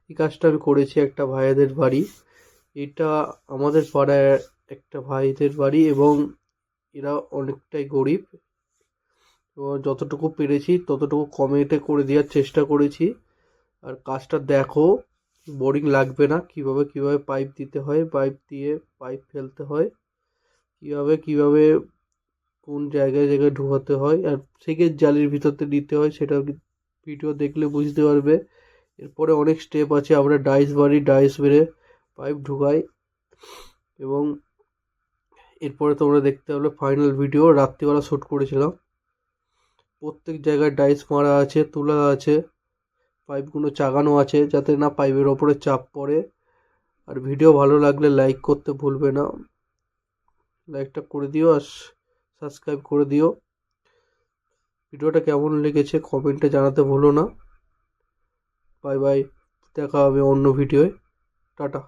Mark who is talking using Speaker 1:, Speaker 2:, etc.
Speaker 1: এই কাজটা আমি করেছি একটা ভাইদের বাড়ি। এটা আমাদের পাড়ায় একটা ভাইদের বাড়ি এবং এরা অনেকটাই গরিব। তো যতটুকু পেরেছি ততটুকু কমেতে করে দেওয়ার চেষ্টা করেছি। আর কাজটা দেখো, বোরিং লাগবে না। কিভাবে কিভাবে পাইপ দিতে হয়, পাইপ দিয়ে পাইপ ফেলতে হয়, কিভাবে কিভাবে কোন জায়গায় জায়গায় ঢোকাতে হয় আর সেকের জালির ভিতরতে দিতে হয়, সেটা ভিডিও দেখলে বুঝতে পারবে। এরপরে অনেক স্টেপ আছে। আমরা ডাইস বাড়ি, ডাইস বেড়ে পাইপ ঢুকাই এবং এরপরে তোমরা দেখতে পাবে ফাইনাল ভিডিও। রাত্রিবেলা শ্যুট করেছিলাম। প্রত্যেক জায়গায় ডাইস মারা আছে, তোলা আছে, পাইপগুলো চাগানো আছে যাতে না পাইপের ওপরে চাপ পড়ে। আর ভিডিও ভালো লাগলে লাইক করতে ভুলবে না। লাইকটা করে দিও আর সাবস্ক্রাইব করে দিও। ভিডিওটা কেমন লেগেছে কমেন্টে জানাতে ভুলো না। বাই বাই, দেখা হবে অন্য ভিডিওয়। টাটা।